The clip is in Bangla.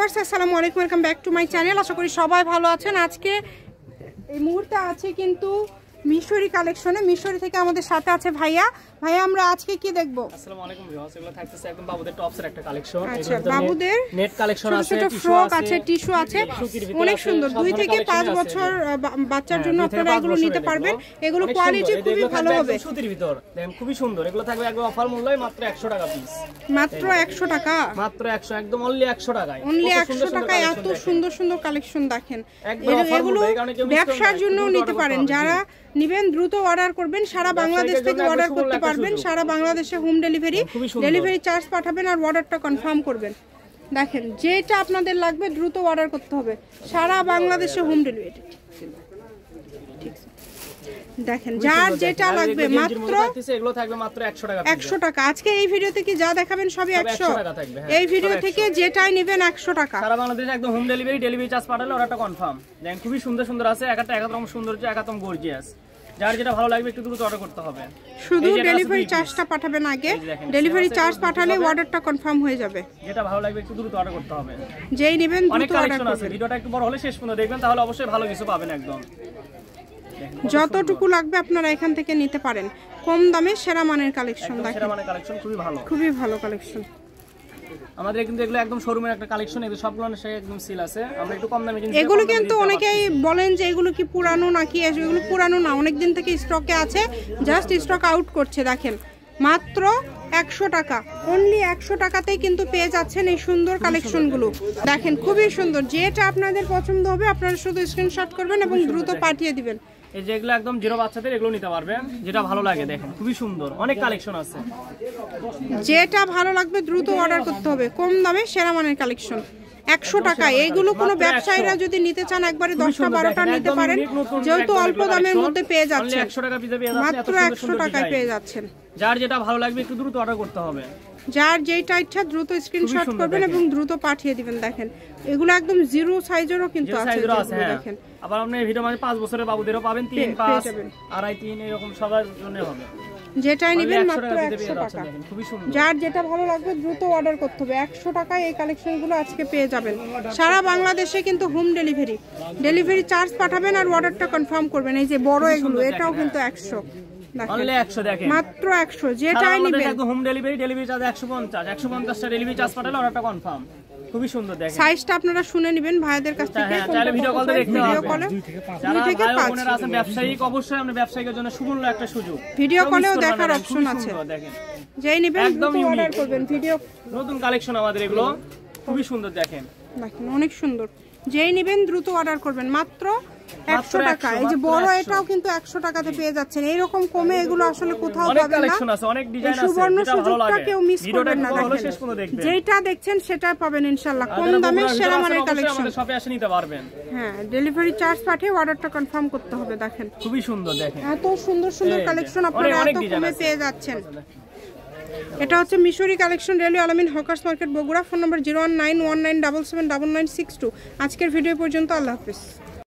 ভিউয়ার্স আসসালামু আলাইকুম, welcome back to my channel. আশা করি সবাই ভালো আছেন। আজকে এই মুহূর্তে আছে কিন্তু মিশরি কালেকশনে। মিশরি থেকে আমাদের সাথে আছে ভাইয়া। ভাইয়া আমরা আজকে কি দেখব? আসসালামু আলাইকুম ভিউয়ার্স, এগুলো থাকতেছে একদম বাবুদের টপসের একটা কালেকশন। আচ্ছা, বাবুদের নেট কালেকশন আছে, ছোট ফ্রক আছে, টিস্যু আছে, অনেক সুন্দর। 2 থেকে 5 বছর বাচ্চার জন্য আপনারা এগুলো নিতে পারবেন। এগুলো কোয়ালিটি খুবই ভালো হবে। সুতির ভিতর দেখেন খুবই সুন্দর। এগুলো থাকবে একদম অফার মূল্যে মাত্র 100 টাকা পিস। মাত্র 100 টাকা, মাত্র 100, একদম অনলি 100 টাকায়। অনলি 100 টাকায় এত সুন্দর সুন্দর কালেকশন দেখেন। এগুলো ব্যবসার জন্যও নিতে পারেন। যারা নিবেন দ্রুত অর্ডার করবেন। সারা বাংলাদেশ থেকে অর্ডার করতে পারবেন। সারা বাংলাদেশে হোম ডেলিভারি চার্জ পাঠাবেন আর অর্ডারটা কনফার্ম করবেন। দেখেন যেটা আপনাদের লাগবে দ্রুত অর্ডার করতে হবে। সারা বাংলাদেশে হোম ডেলিভারি। দেখেন যার যেটা লাগবে মাত্র এগুলো থাকবে মাত্র 100 টাকা। 100 টাকা। আজকে এই ভিডিওতে কি যা দেখাবেন সবই 100 টাকা থাকবে। এই ভিডিও থেকে যেটাই নেবেন 100 টাকা। সারা বাংলাদেশে একদম হোম ডেলিভারি চার্জ পাঠালে অর্ডারটা কনফার্ম। দেখেন খুবই সুন্দর সুন্দর আছে। একটা একদম সৌন্দর্য, একদম গর্জিয়াস। যার যেটা ভালো লাগবে একটু দ্রুত অর্ডার করতে হবে। শুধু ডেলিভারি চার্জটা পাঠাবেন আগে। ডেলিভারি চার্জ পাঠালে অর্ডারটা কনফার্ম হয়ে যাবে। যেটা ভালো লাগবে একটু দ্রুত অর্ডার করতে হবে। যেই নেবেন অনেক দ্রুত অর্ডার কালেকশন আছে। ভিডিওটা একটু বড় হলে শেষ পর্যন্ত দেখবেন, তাহলে অবশ্যই ভালো কিছু পাবেন। একদম যতটুকু লাগবে আপনারা এখান থেকে নিতে পারেন। কম দামে সেরা মানের কালেকশন। দেখেন সেরা মানের কালেকশন খুবই ভালো কালেকশন। আমাদের কিন্তু এগুলো একদম শোরুমের একটা কালেকশন। এগুলো সবগুলো একদম সেল আছে। আমরা একটু কম দামে কিনছি। এগুলো কিন্তু অনেকেই বলেন যে এগুলো কি পুরানো নাকি। এগুলো পুরানো না, অনেক দিন থেকে স্টকে আছে, জাস্ট স্টক আউট করছে। দেখেন মাত্র 100 টাকা, অনলি 100 টাকাতেই কিন্তু পেয়ে যাচ্ছেন এই সুন্দর কালেকশনগুলো। দেখেন খুবই সুন্দর। যেটা আপনাদের পছন্দ হবে আপনারা শুধু স্ক্রিনশট করবেন এবং দ্রুত পাঠিয়ে দিবেন। এই যে এগুলো একদম জিরো বাচ্চাদের, এগুলো নিতে পারবেন যেটা ভালো লাগে। দেখেন খুবই সুন্দর, অনেক কালেকশন আছে। যেটা ভালো লাগবে দ্রুত অর্ডার করতে হবে। কম দামে সেরা মানের কালেকশন 100 টাকা। এইগুলো কোনো ব্যবসায়ীরা যদি নিতে চান একবারে 10টা 12টা নিতে পারেন, যেহেতু অল্প দামের মধ্যে পেয়ে যাচ্ছেন। 100 টাকা পিসে পেয়ে যাচ্ছেন, মাত্র 100 টাকায় পেয়ে যাচ্ছেন। যার যেটা ভালো লাগবে একটু দ্রুত অর্ডার করতে হবে। যার যেটা ইচ্ছা দ্রুত স্ক্রিনশট করবেন এবং দ্রুত পাঠিয়ে দিবেন। দেখেন এগুলো একদম জিরো সাইজেরও কিন্তু আছে। দেখেন আবার আপনি এই ভিডিও মানে 5 বছরের বাবুদেরও পাবেন, 3, 5, 2.5, 3 এরকম সবার জন্য হবে। যেটাই নেবেন মাত্র 100 টাকা। খুবই সুন্দর। যার যেটা ভালো লাগবে দ্রুত অর্ডার করতে হবে। 100 টাকায় এই কালেকশনগুলো আজকে পেয়ে যাবেন। সারা বাংলাদেশে কিন্তু হোম ডেলিভারি চার্জ পাঠাবেন আর অর্ডারটা কনফার্ম করবেন। এই যে বড় এগুলো, এটাও কিন্তু 100। অনলি 100 দেখেন, মাত্র 100। যেটাই নেবেন একদম হোম ডেলিভারি চার্জ 150 টা ডেলিভারি চার্জ পাঠালে অর্ডারটা কনফার্ম। খুবই সুন্দর। দেখেন সাইজটা আপনারা শুনে নেবেন ভাইদের কাছ থেকে। চাইলে ভিডিও কল দিয়ে দেখতে পারবেন। 2 থেকে 5 বোনেরা আছেন ব্যবসায়িক, অবশ্যই আমরা ব্যবসায়ীদের জন্য সুবর্ণ একটা সুযোগ। ভিডিও কলেও দেখার অপশন আছে। দেখেন যেই নেবেন দ্রুত অর্ডার করবেন। ভিডিও নতুন কালেকশন আমাদের এগুলো খুবই সুন্দর। দেখেন অনেক সুন্দর। যেই নেবেন দ্রুত অর্ডার করবেন। মাত্র 100 টাকা। এই যে বড় এটাও কিন্তু 100 টাকাতে পেয়ে যাচ্ছেন। এইরকম কমে এগুলো আসলে কোথাও পাবেন না। অনেক কালেকশন আছে, অনেক ডিজাইন আছে। সুবর্ণ সুযোগটা কেউ মিস করবেন না। যেটা দেখছেন সেটা পাবেন ইনশাআল্লাহ। কম দামে সেরা মানের কালেকশন। আমাদের শপে এসে নিতে পারবেন। হ্যাঁ, ডেলিভারি চার্জ পাঠিয়ে অর্ডারটা কনফার্ম করতে হবে। দেখেন খুবই সুন্দর। দেখেন এত সুন্দর সুন্দর কালেকশন আপনারা এত কমে পেয়ে যাচ্ছেন। এটা হচ্ছে মিশরি কালেকশন, রেলওয়ে আলামিন হকার্স মার্কেট বগুড়া। ফোন নম্বর 019197779962। আজকের ভিডিও পর্যন্ত। আল্লাহ হাফেজ।